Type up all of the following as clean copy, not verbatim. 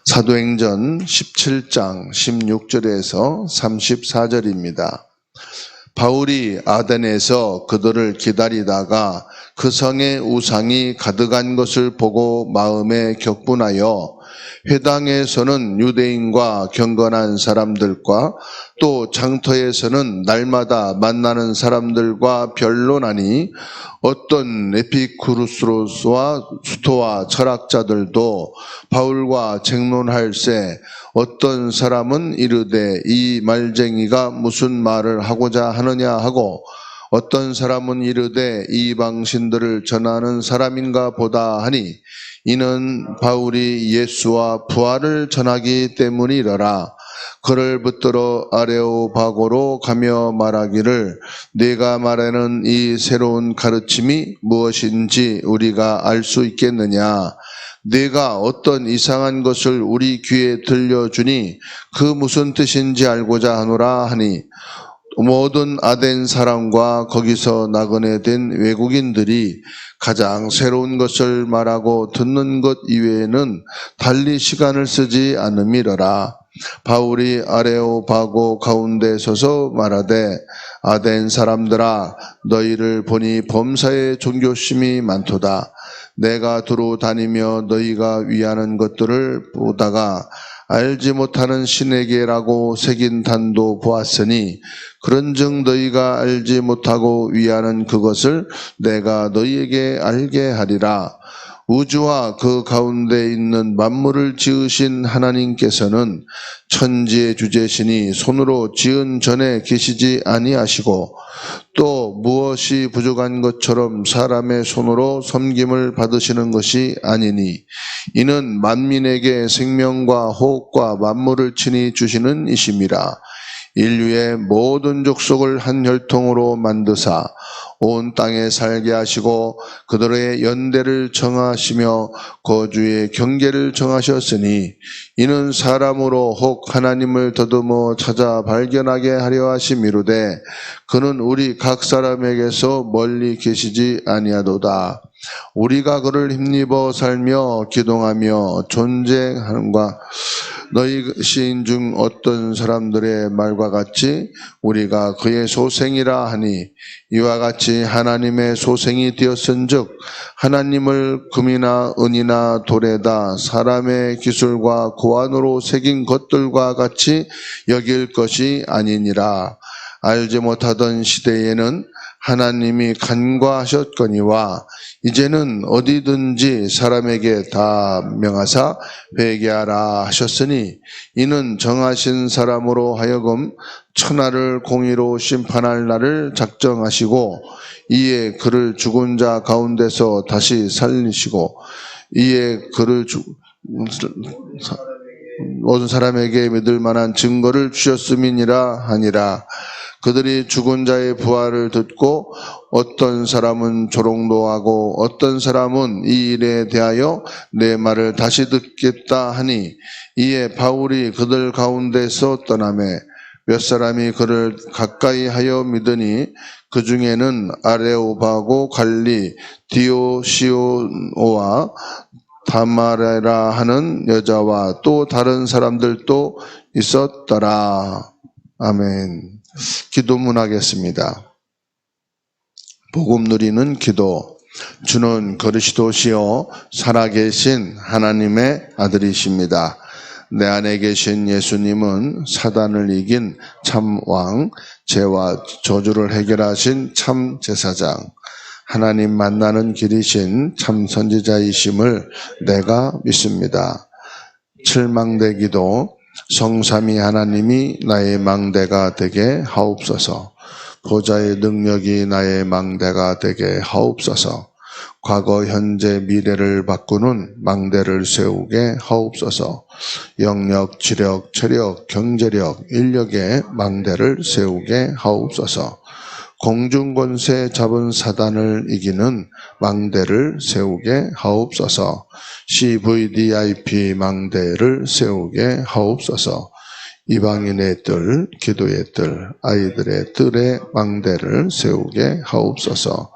사도행전 17장 16절에서 34절입니다. 바울이 아덴에서 그들을 기다리다가 그 성에 우상이 가득한 것을 보고 마음에 격분하여 회당에서는 유대인과 경건한 사람들과 또 장터에서는 날마다 만나는 사람들과 변론하니 어떤 에피쿠루스와 수토와 철학자들도 바울과 쟁론할세 어떤 사람은 이르되 이 말쟁이가 무슨 말을 하고자 하느냐 하고 어떤 사람은 이르되 이방신들을 전하는 사람인가 보다 하니 이는 바울이 예수와 부활을 전하기 때문이러라. 그를 붙들어 아레오바고로 가며 말하기를 네가 말하는 이 새로운 가르침이 무엇인지 우리가 알 수 있겠느냐. 네가 어떤 이상한 것을 우리 귀에 들려주니 그 무슨 뜻인지 알고자 하노라 하니 모든 아덴 사람과 거기서 나그네 된 외국인들이 가장 새로운 것을 말하고 듣는 것 이외에는 달리 시간을 쓰지 않음이러라. 바울이 아레오바고 가운데 서서 말하되 아덴 사람들아 너희를 보니 범사에 종교심이 많도다. 내가 두루 다니며 너희가 위하는 것들을 보다가 알지 못하는 신에게라고 새긴 단도 보았으니 그런즉 너희가 알지 못하고 위하는 그것을 내가 너희에게 알게 하리라. 우주와 그 가운데 있는 만물을 지으신 하나님께서는 천지의 주제시니 손으로 지은 전에 계시지 아니하시고 또 무엇이 부족한 것처럼 사람의 손으로 섬김을 받으시는 것이 아니니 이는 만민에게 생명과 호흡과 만물을 친히 주시는 이심이라. 인류의 모든 족속을 한 혈통으로 만드사 온 땅에 살게 하시고 그들의 연대를 정하시며 거주의 경계를 정하셨으니 이는 사람으로 혹 하나님을 더듬어 찾아 발견하게 하려 하심이로되 그는 우리 각 사람에게서 멀리 계시지 아니하도다. 우리가 그를 힘입어 살며 기동하며 존재하는가 너희 시인 중 어떤 사람들의 말과 같이 우리가 그의 소생이라 하니 이와 같이 하나님의 소생이 되었은즉 하나님을 금이나 은이나 돌에다 사람의 기술과 고안으로 새긴 것들과 같이 여길 것이 아니니라. 알지 못하던 시대에는 하나님이 간과하셨거니와 이제는 어디든지 사람에게 다 명하사 회개하라 하셨으니 이는 정하신 사람으로 하여금 천하를 공의로 심판할 날을 작정하시고 이에 그를 죽은 자 가운데서 다시 살리시고 이에 그를 모든 사람에게 믿을 만한 증거를 주셨음이니라 하니라. 그들이 죽은 자의 부활을 듣고 어떤 사람은 조롱도 어떤 사람은 이 일에 대하여 내 말을 다시 듣겠다 하니 이에 바울이 그들 가운데서 떠나매 몇 사람이 그를 가까이 하여 믿으니 그 중에는 아레오바고 갈리 디오시오와 다마레라 하는 여자와 또 다른 사람들도 있었더라. 아멘. 기도문하겠습니다. 복음 누리는 기도. 주는 그리스도시요 살아계신 하나님의 아들이십니다. 내 안에 계신 예수님은 사단을 이긴 참 왕, 죄와 저주를 해결하신 참 제사장, 하나님 만나는 길이신 참 선지자이심을 내가 믿습니다. 칠망대 기도. 성삼위 하나님이 나의 망대가 되게 하옵소서. 보좌의 능력이 나의 망대가 되게 하옵소서. 과거, 현재, 미래를 바꾸는 망대를 세우게 하옵소서. 영력, 지력, 체력, 경제력, 인력의 망대를 세우게 하옵소서. 공중권세 잡은 사단을 이기는 망대를 세우게 하옵소서. CVDIP 망대를 세우게 하옵소서. 이방인의 뜰, 기도의 뜰, 아이들의 뜰의 망대를 세우게 하옵소서.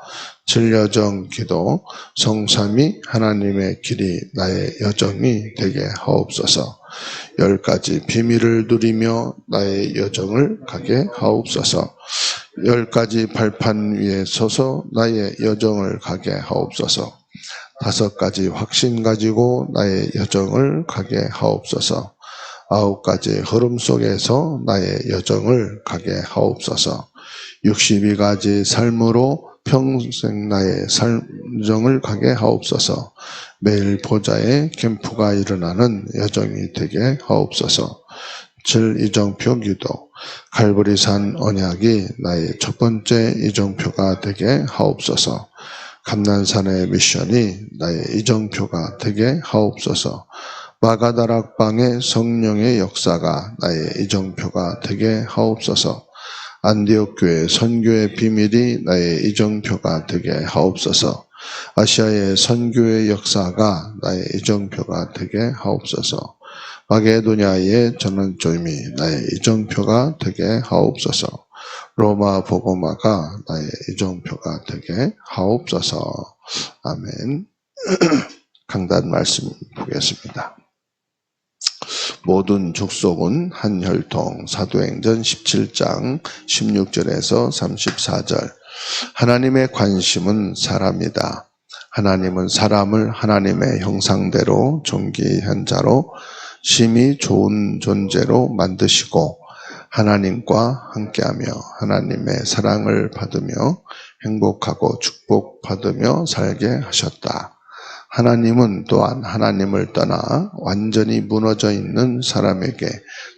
진여정 기도 성삼위 하나님의 길이 나의 여정이 되게 하옵소서. 10가지 비밀을 누리며 나의 여정을 가게 하옵소서. 10가지 발판 위에 서서 나의 여정을 가게 하옵소서. 5가지 확신 가지고 나의 여정을 가게 하옵소서. 9가지 흐름 속에서 나의 여정을 가게 하옵소서. 62가지 삶으로 평생 나의 여정을 가게 하옵소서. 매일 보좌에 캠프가 일어나는 여정이 되게 하옵소서. 7. 이정표 기도 갈보리산 언약이 나의 첫 번째 이정표가 되게 하옵소서. 감난산의 미션이 나의 이정표가 되게 하옵소서. 마가다락방의 성령의 역사가 나의 이정표가 되게 하옵소서. 안디옥 교회 선교의 비밀이 나의 이정표가 되게 하옵소서. 아시아의 선교의 역사가 나의 이정표가 되게 하옵소서. 마게도냐의 전원점이 나의 이정표가 되게 하옵소서. 로마 복음화가 나의 이정표가 되게 하옵소서. 아멘. 강단 말씀 보겠습니다. 모든 족속은 한 혈통. 사도행전 17장 16절에서 34절. 하나님의 관심은 사람이다. 하나님은 사람을 하나님의 형상대로 존귀한 자로 심히 좋은 존재로 만드시고 하나님과 함께하며 하나님의 사랑을 받으며 행복하고 축복받으며 살게 하셨다. 하나님은 또한 하나님을 떠나 완전히 무너져 있는 사람에게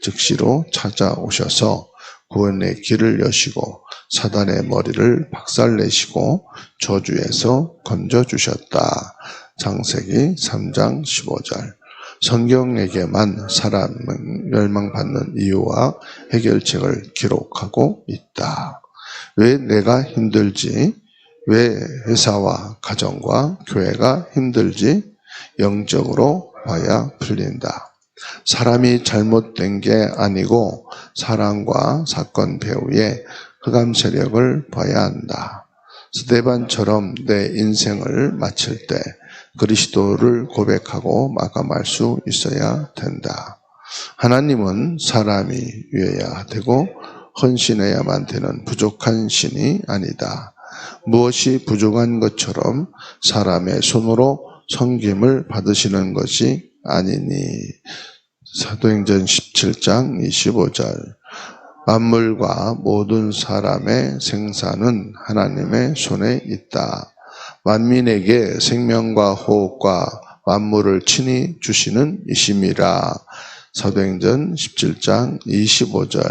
즉시로 찾아오셔서 구원의 길을 여시고 사단의 머리를 박살내시고 저주에서 건져주셨다. 창세기 3장 15절. 성경에게만 사람은 멸망받는 이유와 해결책을 기록하고 있다. 왜 내가 힘들지? 왜 회사와 가정과 교회가 힘들지? 영적으로 봐야 풀린다. 사람이 잘못된 게 아니고 사랑과 사건 배후에 흑암 세력을 봐야 한다. 스데반처럼 내 인생을 마칠 때 그리스도를 고백하고 마감할 수 있어야 된다. 하나님은 사람이 위해야 되고 헌신해야만 되는 부족한 신이 아니다. 무엇이 부족한 것처럼 사람의 손으로 섬김을 받으시는 것이 아니니. 사도행전 17장 25절. 만물과 모든 사람의 생사는 하나님의 손에 있다. 만민에게 생명과 호흡과 만물을 친히 주시는 이심이라. 사도행전 17장 25절.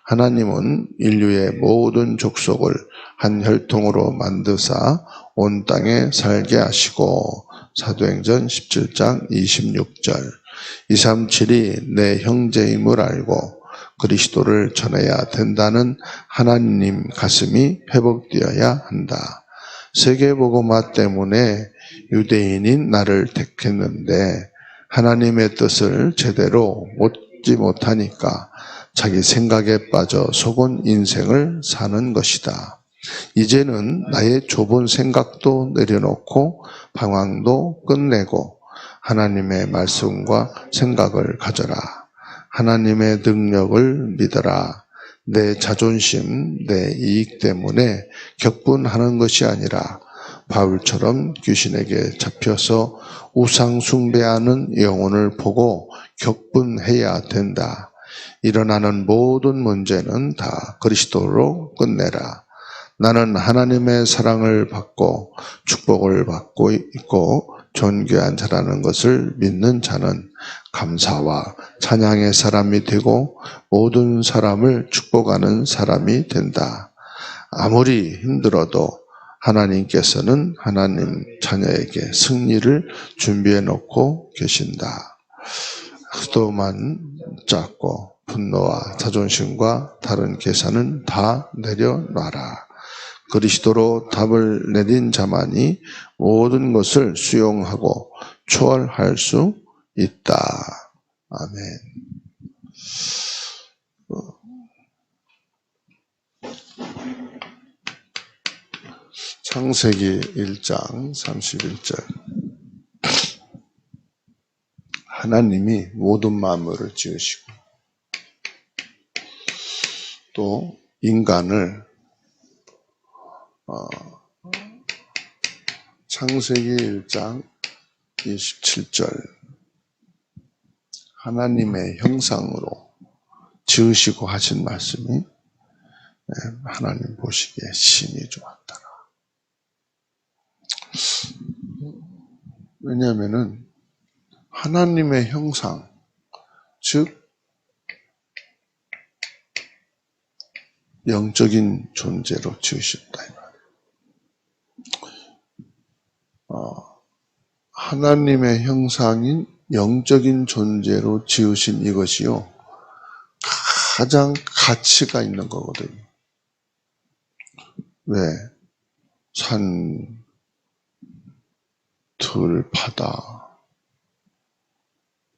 하나님은 인류의 모든 족속을 한 혈통으로 만드사 온 땅에 살게 하시고. 사도행전 17장 26절. 237이 내 형제임을 알고 그리스도를 전해야 된다는 하나님 가슴이 회복되어야 한다. 세계복음화 때문에 유대인인 나를 택했는데 하나님의 뜻을 제대로 묻지 못하니까 자기 생각에 빠져 속은 인생을 사는 것이다. 이제는 나의 좁은 생각도 내려놓고 방황도 끝내고 하나님의 말씀과 생각을 가져라. 하나님의 능력을 믿어라. 내 자존심, 내 이익 때문에 격분하는 것이 아니라 바울처럼 귀신에게 잡혀서 우상 숭배하는 영혼을 보고 격분해야 된다. 일어나는 모든 문제는 다 그리스도로 끝내라. 나는 하나님의 사랑을 받고 축복을 받고 있고 존귀한 자라는 것을 믿는 자는 감사와 찬양의 사람이 되고 모든 사람을 축복하는 사람이 된다. 아무리 힘들어도 하나님께서는 하나님 자녀에게 승리를 준비해 놓고 계신다. 수도만 쌓고 분노와 자존심과 다른 계산은 다 내려놔라. 그리스도로 답을 내린 자만이 모든 것을 수용하고 초월할 수 있다. 아멘. 창세기 1장 31절. 하나님이 모든 만물을 지으시고 또 인간을 창세기 1장 27절 하나님의 형상으로 지으시고 하신 말씀이 하나님 보시기에 심히 좋았더라. 왜냐하면은 하나님의 형상, 즉 영적인 존재로 지으셨다 이 말이에요. 하나님의 형상인 영적인 존재로 지으신 이것이요 가장 가치가 있는 거거든요. 왜? 산, 들, 바다,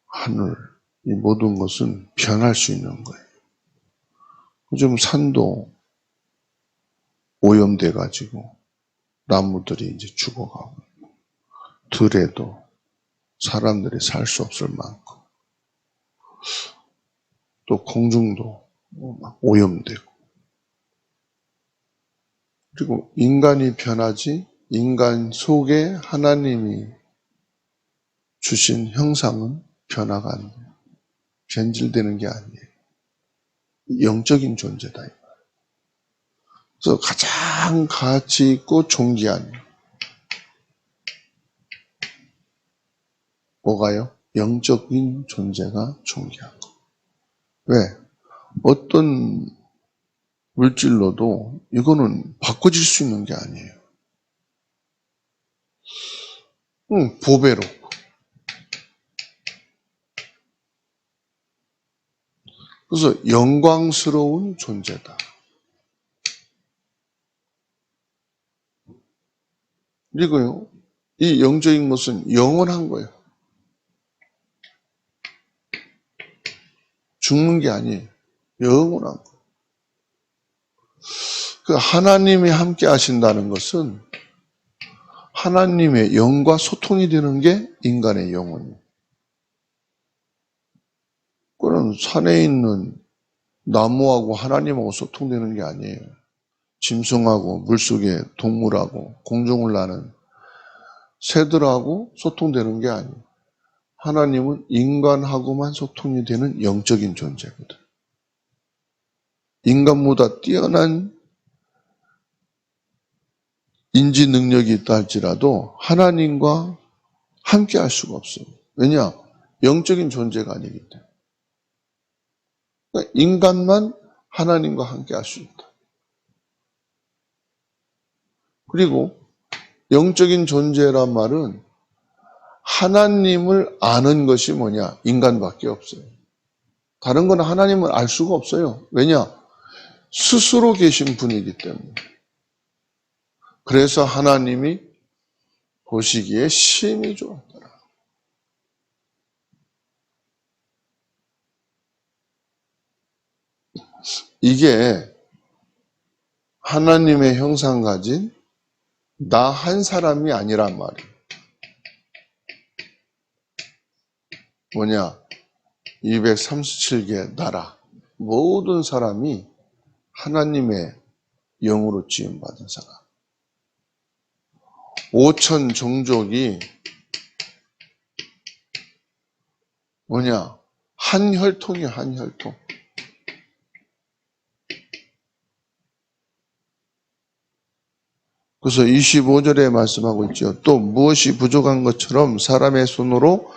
하늘 이 모든 것은 변할 수 있는 거예요. 요즘 산도 오염돼 가지고 나무들이 이제 죽어가고 들에도 사람들이 살 수 없을 만큼 또 공중도 막 오염되고 그리고 인간이 변하지 인간 속에 하나님이 주신 형상은 변화가 안 돼요. 변질되는 게 아니에요. 영적인 존재다. 그래서 가장 가치 있고 존귀한 뭐가요? 영적인 존재가 존귀한 거. 왜? 어떤 물질로도 이거는 바꿔질 수 있는 게 아니에요. 보배로. 그래서 영광스러운 존재다. 그리고요, 이 영적인 것은 영원한 거예요. 죽는 게 아니에요. 영원한 거. 그 하나님이 함께 하신다는 것은 하나님의 영과 소통이 되는 게 인간의 영혼이에요. 그건 산에 있는 나무하고 하나님하고 소통되는 게 아니에요. 짐승하고 물속의 동물하고 공중을 나는 새들하고 소통되는 게 아니에요. 하나님은 인간하고만 소통이 되는 영적인 존재거든. 인간보다 뛰어난 인지 능력이 있다 할지라도 하나님과 함께 할 수가 없어요. 왜냐? 영적인 존재가 아니기 때문에. 그러니까 인간만 하나님과 함께 할 수 있다. 그리고 영적인 존재란 말은 하나님을 아는 것이 뭐냐? 인간밖에 없어요. 다른 건 하나님을 알 수가 없어요. 왜냐? 스스로 계신 분이기 때문에. 그래서 하나님이 보시기에 심히 좋았더라. 이게 하나님의 형상 가진 나 한 사람이 아니란 말이에요. 뭐냐? 237개 나라. 모든 사람이 하나님의 영으로 지음받은 사람. 5천 종족이 뭐냐? 한 혈통이야, 한 혈통. 그래서 25절에 말씀하고 있죠. 또 무엇이 부족한 것처럼 사람의 손으로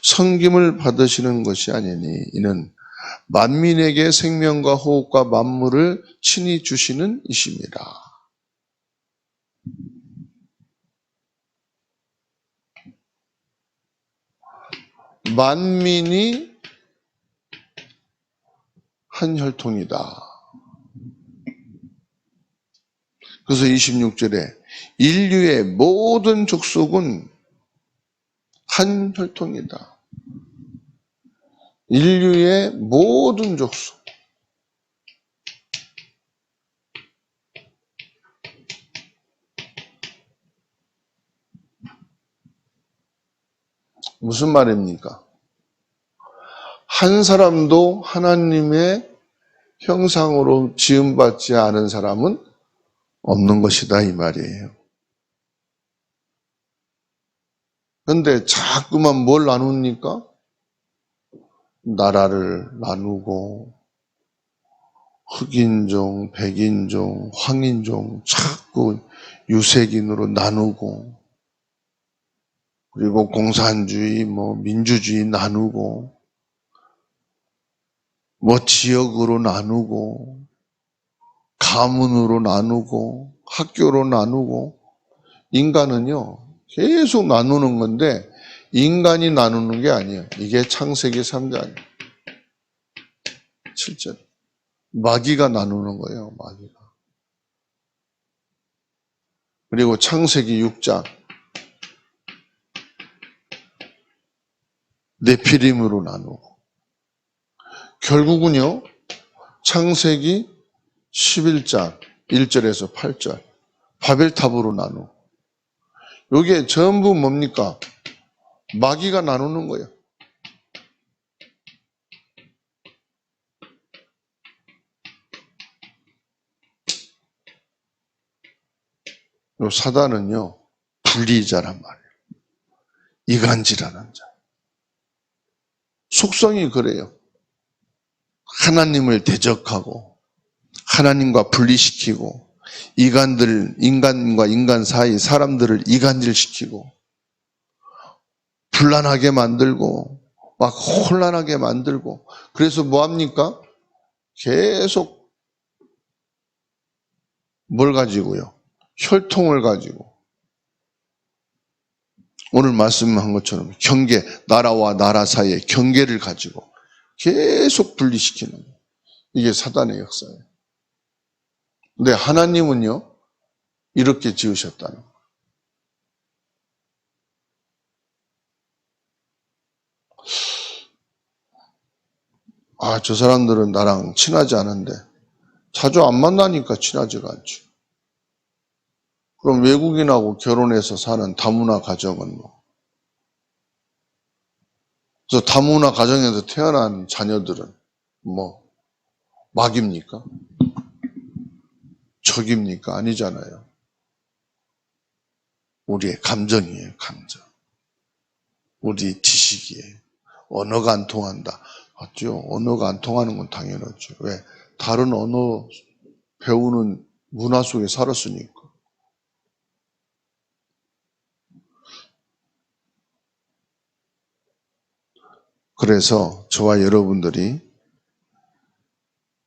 섬김을 받으시는 것이 아니니 이는 만민에게 생명과 호흡과 만물을 친히 주시는 이십니다. 만민이 한 혈통이다. 그래서 26절에 인류의 모든 족속은 한 혈통이다. 인류의 모든 족속. 무슨 말입니까? 한 사람도 하나님의 형상으로 지음받지 않은 사람은 없는 것이다 이 말이에요. 그런데 자꾸만 뭘 나눕니까? 나라를 나누고 흑인종, 백인종, 황인종 자꾸 유색인으로 나누고 그리고 공산주의, 민주주의 나누고 지역으로 나누고 가문으로 나누고 학교로 나누고 인간은요 계속 나누는 건데 인간이 나누는 게 아니에요. 이게 창세기 3장 7절 마귀가 나누는 거예요. 마귀가. 그리고 창세기 6장 네피림으로 나누고 결국은요 창세기 11장 1절에서 8절 바벨탑으로 나누고 이게 전부 뭡니까? 마귀가 나누는 거예요. 요 사단은요 분리자란 말이에요. 이간질하는 자. 속성이 그래요. 하나님을 대적하고 하나님과 분리시키고 인간과 인간 사이 사람들을 이간질시키고 불안하게 만들고 막 혼란하게 만들고 그래서 뭐합니까? 계속 뭘 가지고요? 혈통을 가지고 오늘 말씀한 것처럼 경계, 나라와 나라 사이의 경계를 가지고 계속 분리시키는 거예요. 이게 사단의 역사예요. 근데 하나님은요 이렇게 지으셨다는 거예요. 저 사람들은 나랑 친하지 않은데 자주 안 만나니까 친하지가 않죠. 그럼 외국인하고 결혼해서 사는 다문화 가정은 그래서 다문화 가정에서 태어난 자녀들은 막입니까? 적입니까? 아니잖아요. 우리의 감정이에요, 감정. 우리 지식이에요. 언어가 안 통한다. 맞죠? 언어가 안 통하는 건 당연하죠. 왜? 다른 언어 배우는 문화 속에 살았으니까. 그래서 저와 여러분들이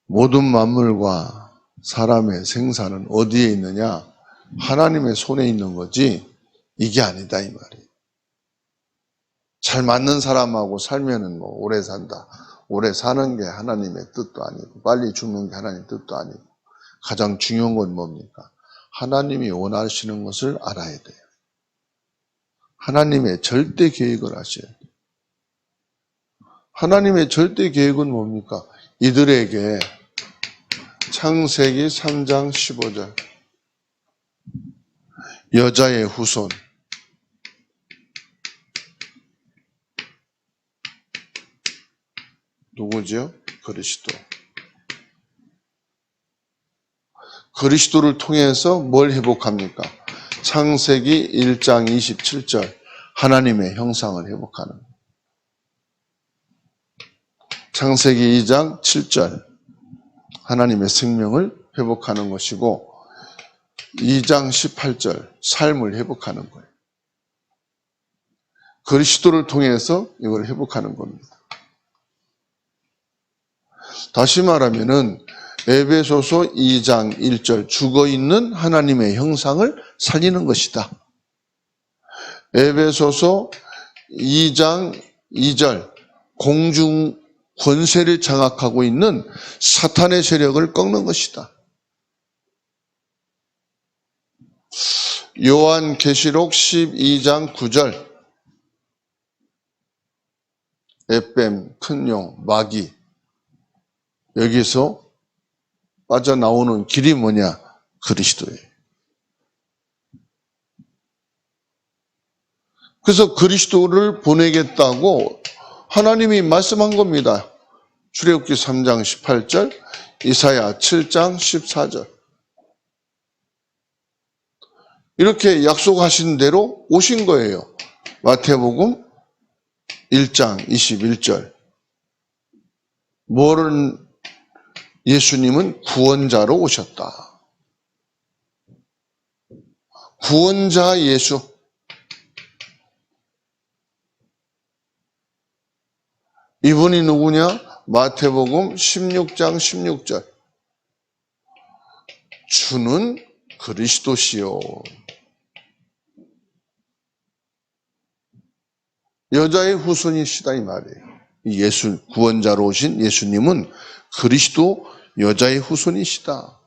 모든 만물과 사람의 생사는 어디에 있느냐? 하나님의 손에 있는 거지 이게 아니다 이 말이에요. 잘 맞는 사람하고 살면은 오래 산다. 오래 사는 게 하나님의 뜻도 아니고 빨리 죽는 게 하나님의 뜻도 아니고 가장 중요한 건 뭡니까? 하나님이 원하시는 것을 알아야 돼요. 하나님의 절대 계획을 아셔야 돼요. 하나님의 절대 계획은 뭡니까? 이들에게 창세기 3장 15절 여자의 후손 누구죠? 그리스도. 그리스도를 통해서 뭘 회복합니까? 창세기 1장 27절 하나님의 형상을 회복하는 거예요. 창세기 2장 7절 하나님의 생명을 회복하는 것이고 2장 18절 삶을 회복하는 거예요. 그리스도를 통해서 이걸 회복하는 겁니다. 다시 말하면은 에베소서 2장 1절 죽어있는 하나님의 형상을 살리는 것이다. 에베소서 2장 2절 공중 권세를 장악하고 있는 사탄의 세력을 꺾는 것이다. 요한계시록 12장 9절 에뱀, 큰용, 마귀 여기서 빠져나오는 길이 뭐냐? 그리스도예요. 그래서 그리스도를 보내겠다고 하나님이 말씀한 겁니다. 출애굽기 3장 18절, 이사야 7장 14절. 이렇게 약속하신 대로 오신 거예요. 마태복음 1장 21절. 뭐를 예수님은 구원자로 오셨다. 구원자 예수. 이분이 누구냐? 마태복음 16장 16절. 주는 그리스도시요. 여자의 후손이시다 이 말이에요. 예수 구원자로 오신 예수님은 그리스도 여자의 후손이시다.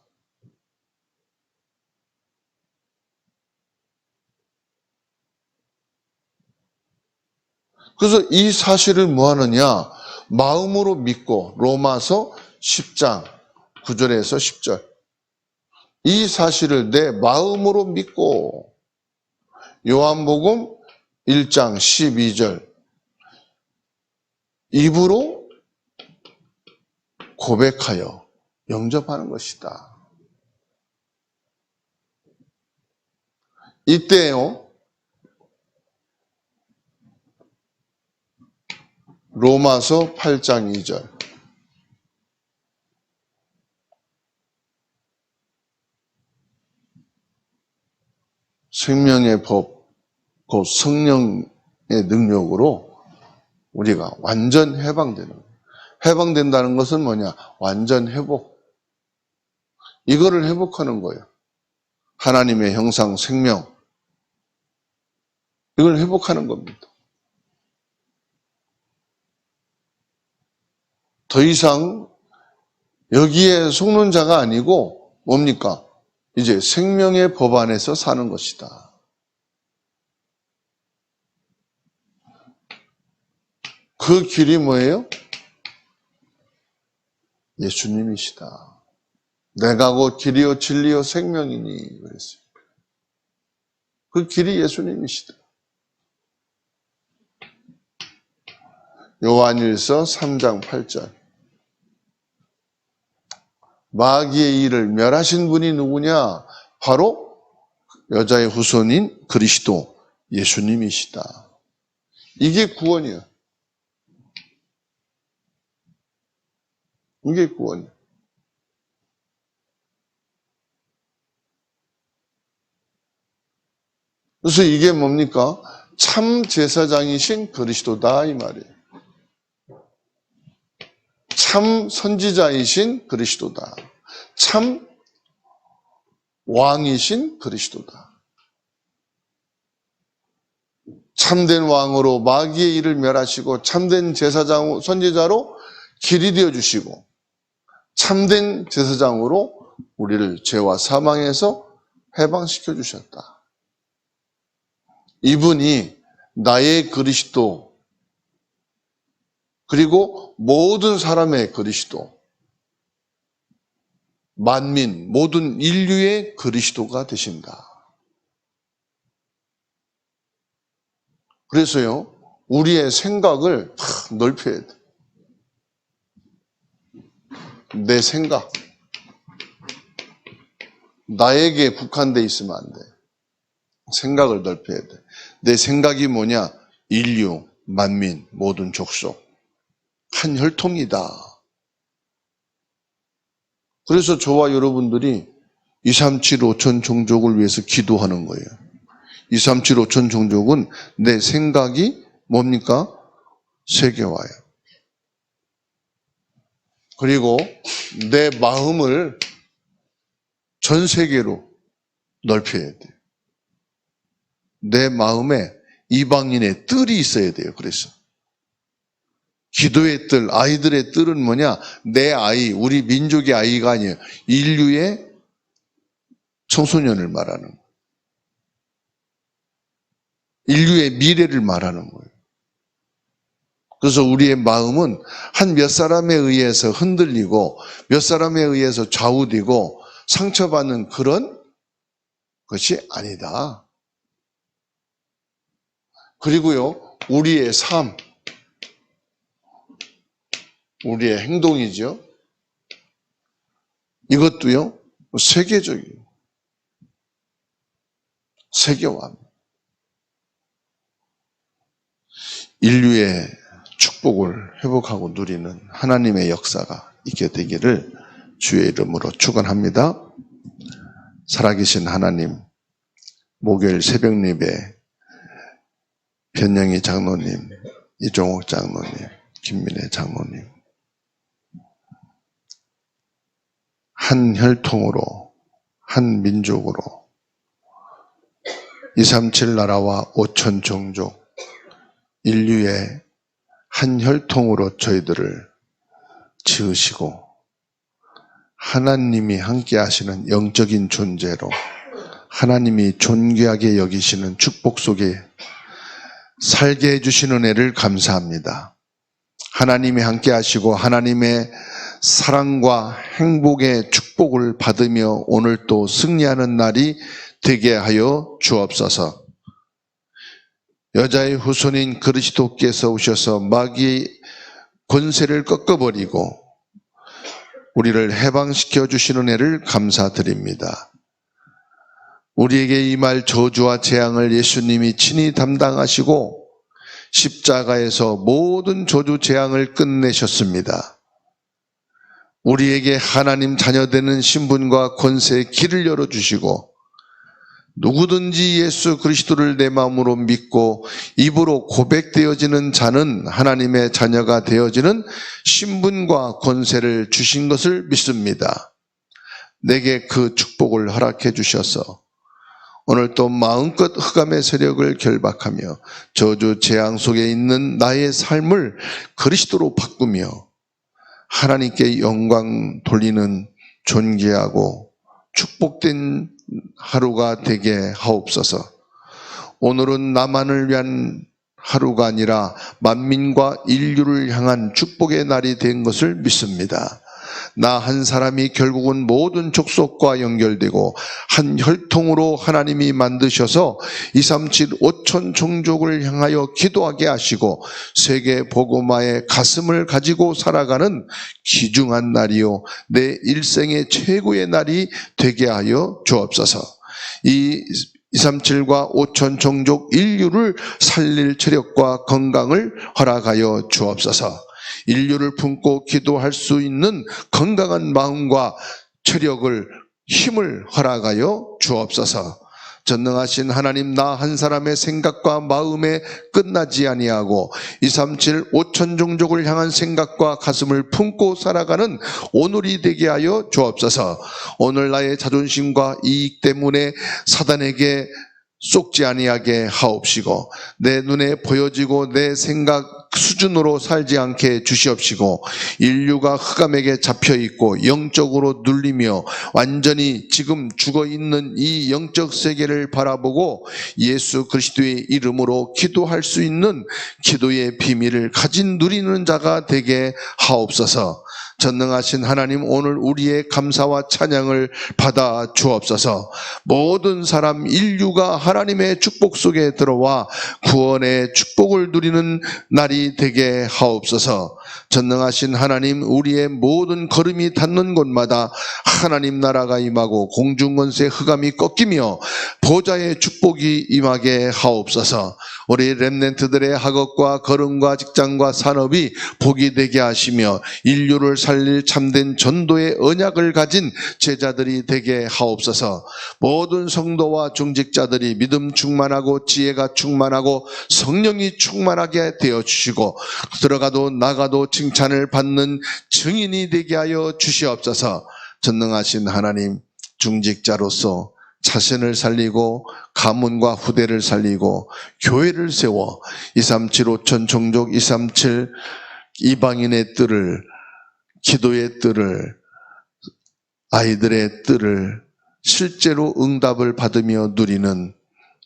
그래서 이 사실을 뭐 하느냐? 마음으로 믿고 로마서 10장 9절에서 10절. 이 사실을 내 마음으로 믿고 요한복음 1장 12절. 입으로 고백하여 영접하는 것이다. 이때요. 로마서 8장 2절. 생명의 법, 곧 성령의 능력으로 우리가 완전 해방되는 거예요. 해방된다는 것은 뭐냐? 완전 회복. 이거를 회복하는 거예요. 하나님의 형상, 생명. 이걸 회복하는 겁니다. 더 이상 여기에 속는 자가 아니고 뭡니까? 이제 생명의 법 안에서 사는 것이다. 그 길이 뭐예요? 예수님이시다. 내가 곧 길이요 진리요 생명이니 그랬어요. 그 길이 예수님이시다. 요한일서 3장 8절. 마귀의 일을 멸하신 분이 누구냐? 바로 여자의 후손인 그리스도 예수님이시다. 이게 구원이에요. 이게 구원이에요. 그래서 이게 뭡니까? 참 제사장이신 그리스도다 이 말이에요. 참 선지자이신 그리스도다. 참 왕이신 그리스도다. 참된 왕으로 마귀의 일을 멸하시고 참된 제사장, 선지자로 길이 되어주시고 참된 제사장으로 우리를 죄와 사망에서 해방시켜 주셨다. 이분이 나의 그리스도 그리고 모든 사람의 그리스도 만민 모든 인류의 그리스도가 되신다. 그래서요 우리의 생각을 넓혀야 돼. 내 생각 나에게 국한돼 있으면 안 돼. 생각을 넓혀야 돼. 내 생각이 뭐냐? 인류, 만민, 모든 족속 한 혈통이다. 그래서 저와 여러분들이 237 5천 종족을 위해서 기도하는 거예요. 237 5천 종족은 내 생각이 뭡니까? 세계화예요. 그리고 내 마음을 전 세계로 넓혀야 돼요. 내 마음에 이방인의 뜰이 있어야 돼요. 그래서 기도의 뜰, 아이들의 뜰은 뭐냐? 내 아이, 우리 민족의 아이가 아니에요. 인류의 청소년을 말하는 거예요. 인류의 미래를 말하는 거예요. 그래서 우리의 마음은 한 몇 사람에 의해서 흔들리고 몇 사람에 의해서 좌우되고 상처받는 그런 것이 아니다. 그리고요, 우리의 삶, 우리의 행동이죠. 이것도요, 세계적이에요. 세계화. 인류의 축복을 회복하고 누리는 하나님의 역사가 있게 되기를 주의 이름으로 축원합니다. 살아계신 하나님, 목요일 새벽 예배 변영희 장로님, 이종옥 장로님, 김민혜 장로님, 한 혈통으로, 한 민족으로 237 나라와 5천 종족, 인류의 한 혈통으로 저희들을 지으시고 하나님이 함께 하시는 영적인 존재로 하나님이 존귀하게 여기시는 축복 속에 살게 해주시는 은혜를 감사합니다. 하나님이 함께 하시고 하나님의 사랑과 행복의 축복을 받으며 오늘 또 승리하는 날이 되게 하여 주옵소서. 여자의 후손인 그리스도께서 오셔서 마귀의 권세를 꺾어버리고 우리를 해방시켜 주시는 은혜를 감사드립니다. 우리에게 임할 저주와 재앙을 예수님이 친히 담당하시고 십자가에서 모든 저주 재앙을 끝내셨습니다. 우리에게 하나님 자녀되는 신분과 권세의 길을 열어주시고 누구든지 예수 그리스도를 내 마음으로 믿고 입으로 고백되어지는 자는 하나님의 자녀가 되어지는 신분과 권세를 주신 것을 믿습니다. 내게 그 축복을 허락해 주셔서 오늘 또 마음껏 흑암의 세력을 결박하며 저주 재앙 속에 있는 나의 삶을 그리스도로 바꾸며 하나님께 영광 돌리는 존귀하고 축복된 하루가 되게 하옵소서. 오늘은 나만을 위한 하루가 아니라 만민과 인류를 향한 축복의 날이 된 것을 믿습니다. 나 한 사람이 결국은 모든 족속과 연결되고 한 혈통으로 하나님이 만드셔서 237 5천 종족을 향하여 기도하게 하시고 세계 복음화의 가슴을 가지고 살아가는 귀중한 날이요 내 일생의 최고의 날이 되게 하여 주옵소서. 이 237과 5천 종족 인류를 살릴 체력과 건강을 허락하여 주옵소서. 인류를 품고 기도할 수 있는 건강한 마음과 체력을 힘을 허락하여 주옵소서. 전능하신 하나님, 나 한 사람의 생각과 마음에 끝나지 아니하고 237 5천 종족을 향한 생각과 가슴을 품고 살아가는 오늘이 되게 하여 주옵소서. 오늘 나의 자존심과 이익 때문에 사단에게 속지 아니하게 하옵시고 내 눈에 보여지고 내 생각 수준으로 살지 않게 주시옵시고 인류가 흑암에게 잡혀있고 영적으로 눌리며 완전히 지금 죽어있는 이 영적 세계를 바라보고 예수 그리스도의 이름으로 기도할 수 있는 기도의 비밀을 가진 누리는 자가 되게 하옵소서. 전능하신 하나님, 오늘 우리의 감사와 찬양을 받아 주옵소서. 모든 사람 인류가 하나님의 축복 속에 들어와 구원의 축복을 누리는 날이 되게 하옵소서. 전능하신 하나님, 우리의 모든 걸음이 닿는 곳마다 하나님 나라가 임하고 공중권세 흑암이 꺾이며 보좌의 축복이 임하게 하옵소서. 우리 렘넌트들의 학업과 걸음과 직장과 산업이 복이 되게 하시며 인류를 살릴 참된 전도의 언약을 가진 제자들이 되게 하옵소서. 모든 성도와 중직자들이 믿음 충만하고 지혜가 충만하고 성령이 충만하게 되어주시고 들어가도 나가도 칭찬을 받는 증인이 되게 하여 주시옵소서. 전능하신 하나님, 중직자로서 자신을 살리고 가문과 후대를 살리고 교회를 세워 237 5천 종족 237 이방인의 뜰을, 기도의 뜰을, 아이들의 뜰을 실제로 응답을 받으며 누리는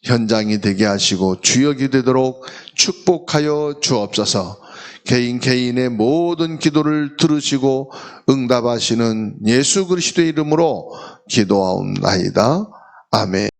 현장이 되게 하시고 주역이 되도록 축복하여 주옵소서. 개인 개인의 모든 기도를 들으시고 응답하시는 예수 그리스도의 이름으로 기도하옵나이다. 아멘.